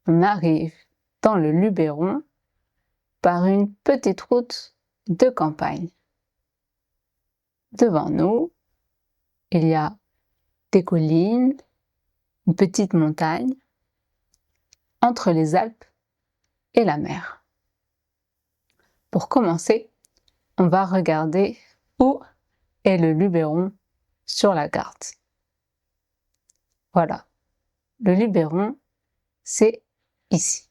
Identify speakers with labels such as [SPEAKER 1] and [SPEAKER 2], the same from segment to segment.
[SPEAKER 1] on arrive dans le Luberon par une petite route de campagne. Devant nous, il y a des collines, une petite montagne, entre les Alpes et la mer. Pour commencer, on va regarder où est le Luberon sur la carte. Voilà, le Luberon, c'est ici.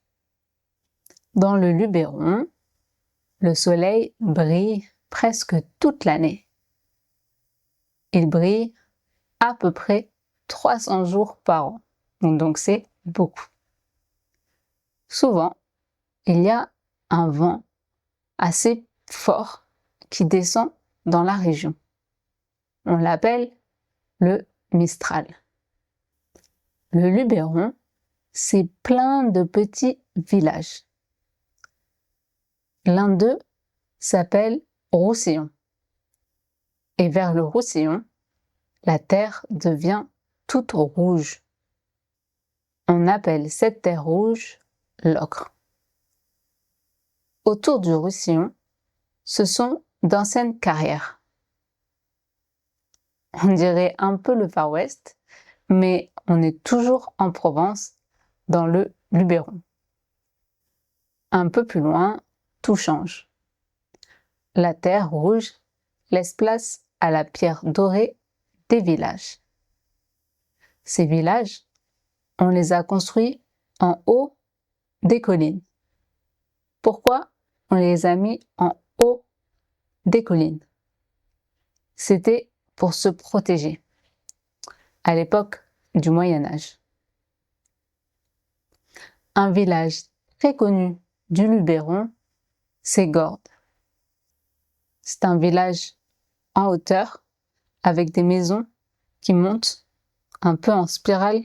[SPEAKER 1] Dans le Luberon, le soleil brille presque toute l'année. Il brille à peu près 300 jours par an, donc c'est beaucoup. Souvent, il y a un vent assez fort qui descend dans la région. On l'appelle le Mistral. Le Luberon, c'est plein de petits villages. L'un d'eux s'appelle Roussillon. Et vers le Roussillon, la terre devient toute rouge. On appelle cette terre rouge l'ocre. Autour du Roussillon, ce sont d'anciennes carrières. On dirait un peu le Far West, mais on est toujours en Provence, dans le Luberon. Un peu plus loin, tout change. La terre rouge laisse place à la pierre dorée des villages. Ces villages, on les a construits en haut des collines. Pourquoi on les a mis en haut des collines? C'était pour se protéger, à l'époque du Moyen-Âge. Un village très connu du Luberon, c'est Gordes. C'est un village en hauteur, avec des maisons qui montent un peu en spirale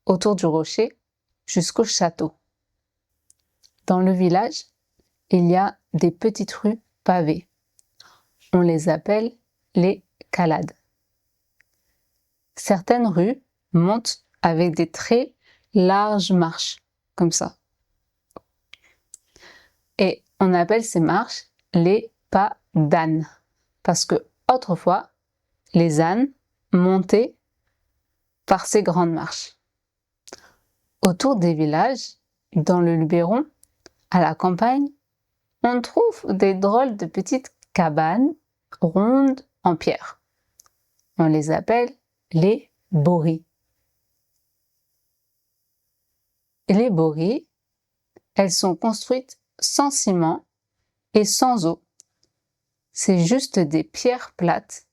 [SPEAKER 1] autour du rocher jusqu'au château. Dans le village, il y a des petites rues pavées. On les appelle les calades. Certaines rues montent avec des très larges marches, comme ça. Et on appelle ces marches les pas d'âne, parce que autrefois, les ânes montaient par ces grandes marches. Autour des villages, dans le Luberon, à la campagne, on trouve des drôles de petites cabanes rondes en pierre. On les appelle les bories. Les bories, elles sont construites sans ciment et sans eau. C'est juste des pierres plates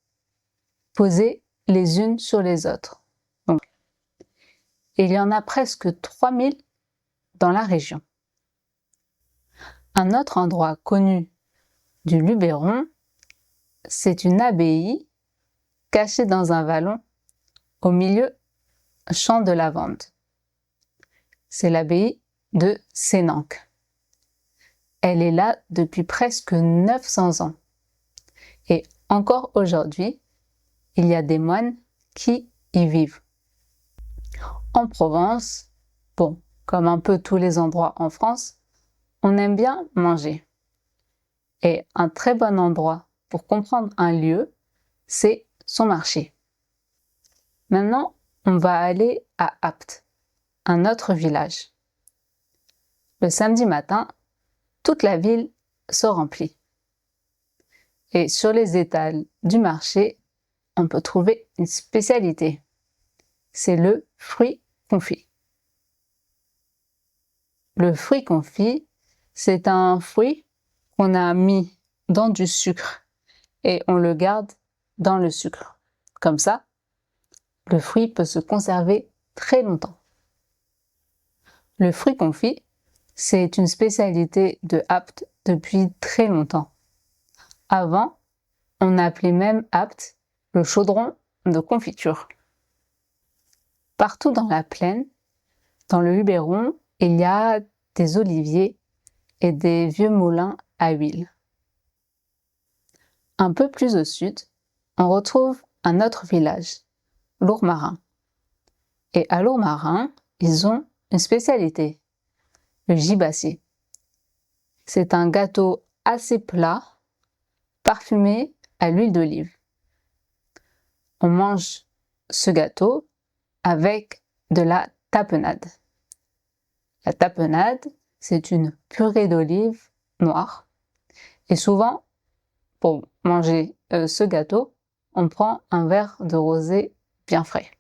[SPEAKER 1] posées les unes sur les autres. Donc, il y en a presque 3000 dans la région. Un autre endroit connu du Luberon, c'est une abbaye cachée dans un vallon au milieu champ de lavande. C'est l'abbaye de Sénanque. Elle est là depuis presque 900 ans. Et encore aujourd'hui, il y a des moines qui y vivent. En Provence, bon, comme un peu tous les endroits en France, on aime bien manger. Et un très bon endroit pour comprendre un lieu, c'est son marché. Maintenant, on va aller à Apt, un autre village. Le samedi matin, toute la ville se remplit. Et sur les étals du marché, on peut trouver une spécialité. C'est le fruit confit. Le fruit confit, c'est un fruit qu'on a mis dans du sucre et on le garde dans le sucre. Comme ça, le fruit peut se conserver très longtemps. Le fruit confit, c'est une spécialité de Apt depuis très longtemps. Avant, on appelait même Apt le chaudron de confiture. Partout dans la plaine, dans le Luberon, il y a des oliviers et des vieux moulins à huile. Un peu plus au sud, on retrouve un autre village, Lourmarin. Et à Lourmarin, ils ont une spécialité, le gibassi. C'est un gâteau assez plat, parfumé à l'huile d'olive. On mange ce gâteau avec de la tapenade. La tapenade, c'est une purée d'olive noire. Et souvent, pour manger ce gâteau, on prend un verre de rosé bien frais.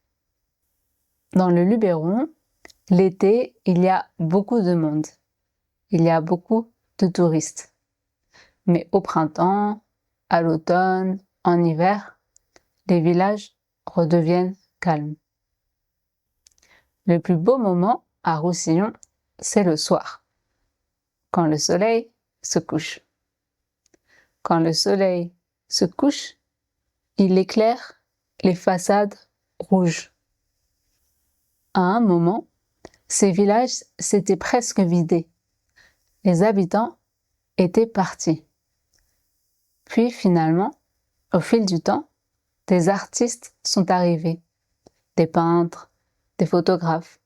[SPEAKER 1] Dans le Luberon, l'été, il y a beaucoup de monde. Il y a beaucoup de touristes. Mais au printemps, à l'automne, en hiver, les villages redeviennent calmes. Le plus beau moment à Roussillon, c'est le soir, quand le soleil se couche. Quand le soleil se couche, il éclaire les façades rouges. À un moment, ces villages s'étaient presque vidés. Les habitants étaient partis. Puis finalement, au fil du temps, des artistes sont arrivés, des peintres, des photographes,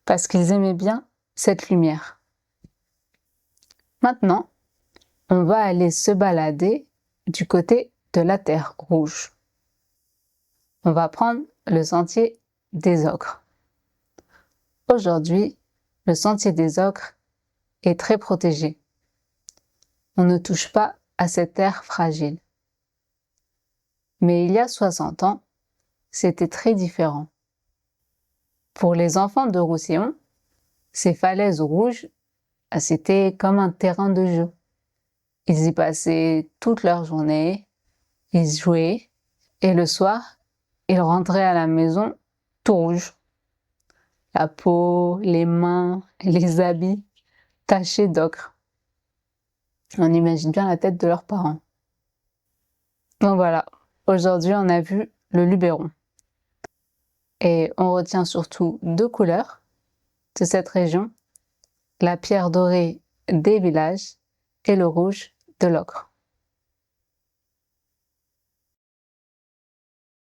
[SPEAKER 1] parce qu'ils aimaient bien cette lumière. Maintenant, on va aller se balader du côté de la Terre Rouge. On va prendre le sentier des Ocres. Aujourd'hui, le sentier des Ocres est très protégé. On ne touche pas à cette terre fragile. Mais il y a 60 ans, c'était très différent. Pour les enfants de Roussillon, ces falaises rouges, c'était comme un terrain de jeu. Ils y passaient toute leur journée, ils jouaient, et le soir, ils rentraient à la maison tout rouges. La peau, les mains, les habits tachés d'ocre. On imagine bien la tête de leurs parents. Donc voilà, aujourd'hui on a vu le Luberon. Et on retient surtout 2 couleurs de cette région, la pierre dorée des villages et le rouge de l'ocre.